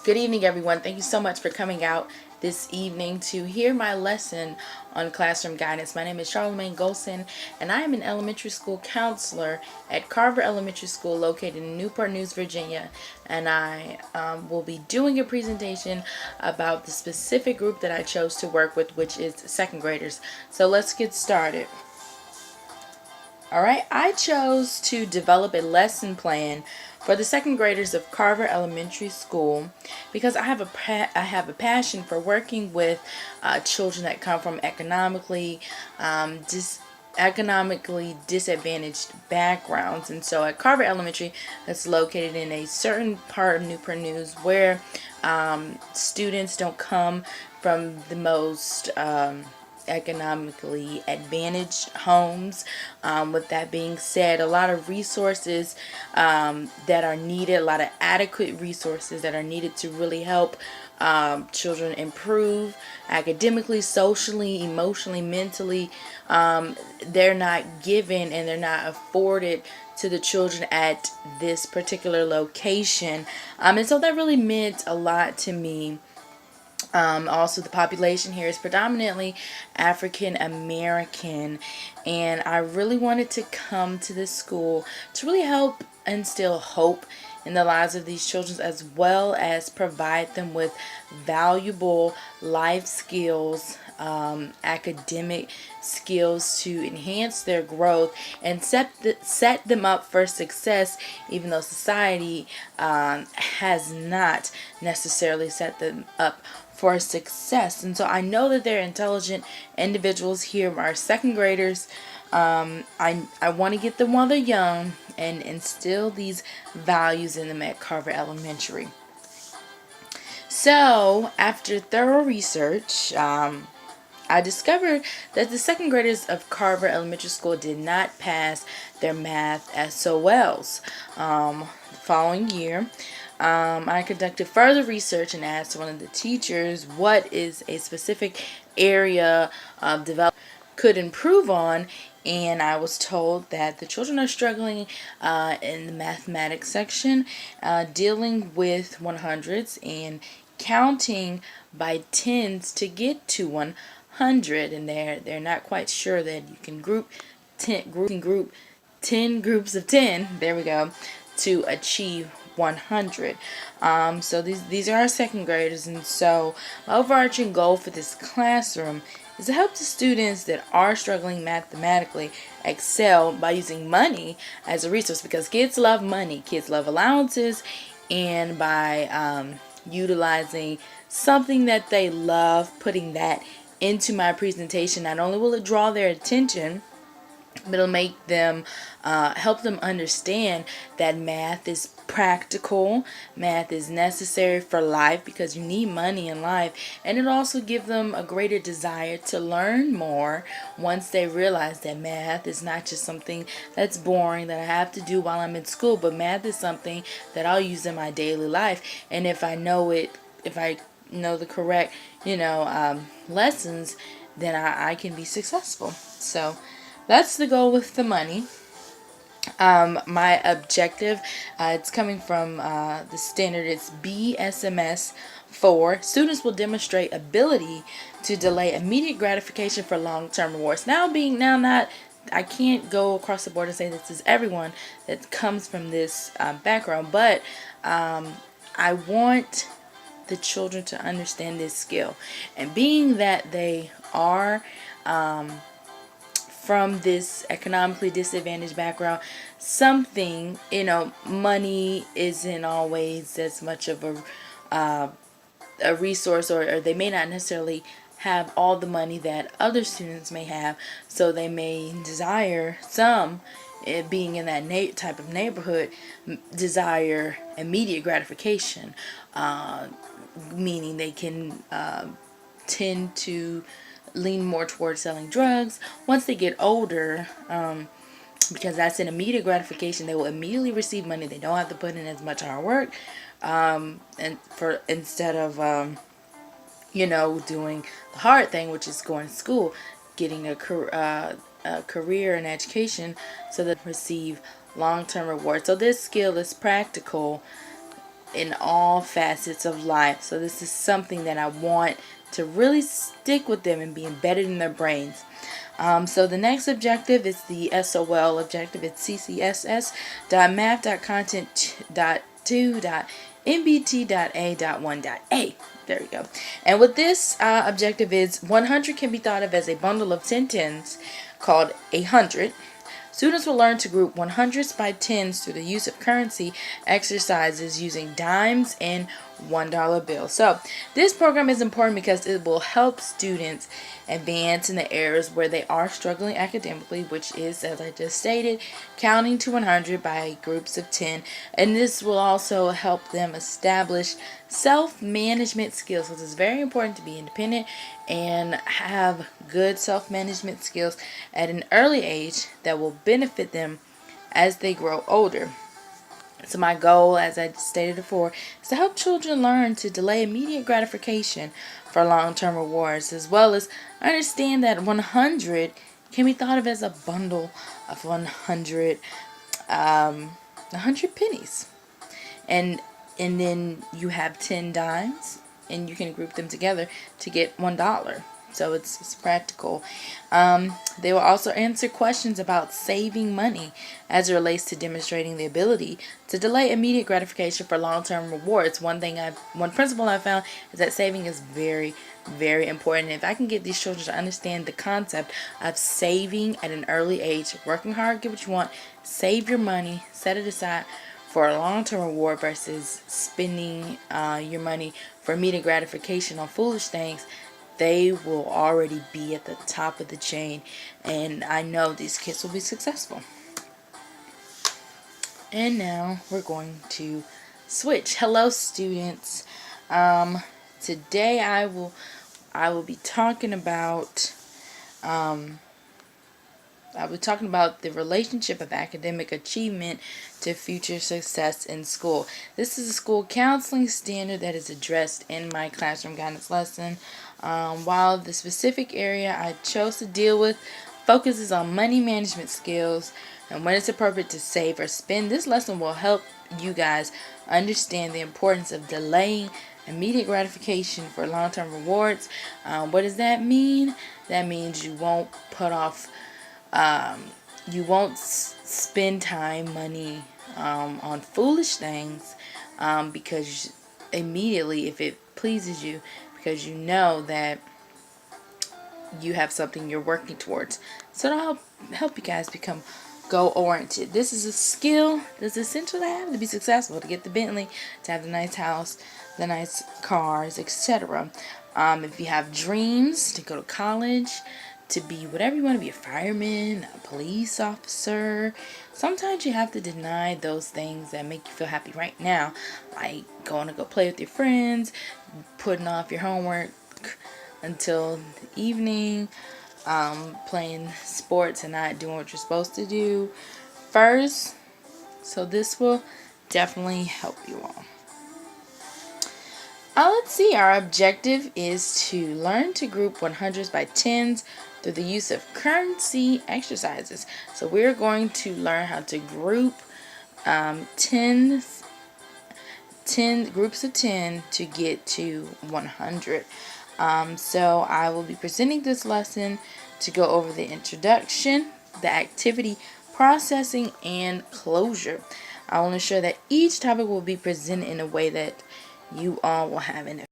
Good evening, everyone. Thank you so much for coming out this evening to hear my lesson on classroom guidance. My name is Charlamagne Golson, and I am an elementary school counselor at Carver Elementary School located in Newport News, Virginia. And I will be doing a presentation about the specific group that I chose to work with, which is second graders. So let's get started. Alright, I chose to develop a lesson plan for the second graders of Carver Elementary School because I have a passion for working with children that come from economically disadvantaged backgrounds. And so at Carver Elementary, that's located in a certain part of Newport News where students don't come from the most economically advantaged homes. With that being said, a lot of resources that are needed, a lot of adequate resources that are needed to really help children improve academically, socially, emotionally, mentally. They're not given and they're not afforded to the children at this particular location. And so that really meant a lot to me. Also, the population here is predominantly African American, and I really wanted to come to this school to really help instill hope in the lives of these children, as well as provide them with valuable life skills, academic skills to enhance their growth and set them up for success, even though society has not necessarily set them up for success. And so I know that they're intelligent individuals here, our second graders. I want to get them while they're young and instill these values in them at Carver Elementary. So after thorough research, I discovered that the second graders of Carver Elementary School did not pass their math SOLs. The following year, I conducted further research and asked one of the teachers what is a specific area of development could improve on, and I was told that the children are struggling in the mathematics section, dealing with 100s and counting by tens to get to 100, and they're not quite sure that you can group 10 groups of 10, there we go, to achieve 100. So these are our second graders, and so my overarching goal for this classroom is to help the students that are struggling mathematically excel by using money as a resource, because kids love money, kids love allowances, and by utilizing something that they love, putting that into my presentation, not only will it draw their attention, but it'll make them help them understand that math is practical, math is necessary for life because you need money in life, and it'll also give them a greater desire to learn more once they realize that math is not just something that's boring that I have to do while I'm in school, but math is something that I'll use in my daily life. And if I know the correct lessons, then I can be successful. So that's the goal with the money. My objective, it's coming from the standard, it's BSMS 4. Students will demonstrate ability to delay immediate gratification for long-term rewards. I can't go across the board and say this is everyone that comes from this background, but I want the children to understand this skill. And being that they are from this economically disadvantaged background, money isn't always as much of a resource, or they may not necessarily have all the money that other students may have, so they may desire being in that type of neighborhood, desire immediate gratification, meaning they can tend to lean more towards selling drugs. Once they get older, because that's an immediate gratification, they will immediately receive money. They don't have to put in as much hard work, and instead of doing the hard thing, which is going to school, getting a career and education, so they receive long-term rewards. So this skill is practical in all facets of life. So this is something that I want to really stick with them and be embedded in their brains. So the next objective is the SOL objective. It's ccss.math.content.2.mbt.a.1.a. There we go. And with this objective is 100 can be thought of as a bundle of 10 tens called a hundred. Students will learn to group 100s by 10s through the use of currency exercises using dimes and $1 bills. So this program is important because it will help students advance in the areas where they are struggling academically, which is, as I just stated, counting to 100 by groups of 10. And this will also help them establish self-management skills. So it's very important to be independent and have good self-management skills at an early age that will benefit them as they grow older. So my goal, as I stated before, is to help children learn to delay immediate gratification for long-term rewards, as well as understand that 100 can be thought of as a bundle of 100 pennies. And then you have 10 dimes, and you can group them together to get $1. So it's practical. They will also answer questions about saving money as it relates to demonstrating the ability to delay immediate gratification for long-term rewards. One principle I found is that saving is very, very important. If I can get these children to understand the concept of saving at an early age, working hard, get what you want, save your money, set it aside for a long-term reward versus spending your money for immediate gratification on foolish things, they will already be at the top of the chain, and I know these kids will be successful. And now we're going to switch. Hello, students. Today I will be talking about the relationship of academic achievement to future success in school. This is a school counseling standard that is addressed in my classroom guidance lesson. While the specific area I chose to deal with focuses on money management skills and when it's appropriate to save or spend, this lesson will help you guys understand the importance of delaying immediate gratification for long-term rewards. What does that mean? That means you won't spend time, money on foolish things because immediately, if it pleases you, because you know that you have something you're working towards. So it'll help you guys become goal-oriented. This is a skill that's essential to have to be successful, to get the Bentley, to have the nice house, the nice cars, etc. If you have dreams to go to college, to be whatever you want to be, a fireman, a police officer, sometimes you have to deny those things that make you feel happy right now, like going to go play with your friends, putting off your homework until the evening, playing sports and not doing what you're supposed to do first. So this will definitely help you all. Let's see, our objective is to learn to group 100s by 10s through the use of currency exercises. So we're going to learn how to group 10 groups of 10 to get to 100. So I will be presenting this lesson to go over the introduction, the activity, processing, and closure. I will ensure that each topic will be presented in a way that you all will have an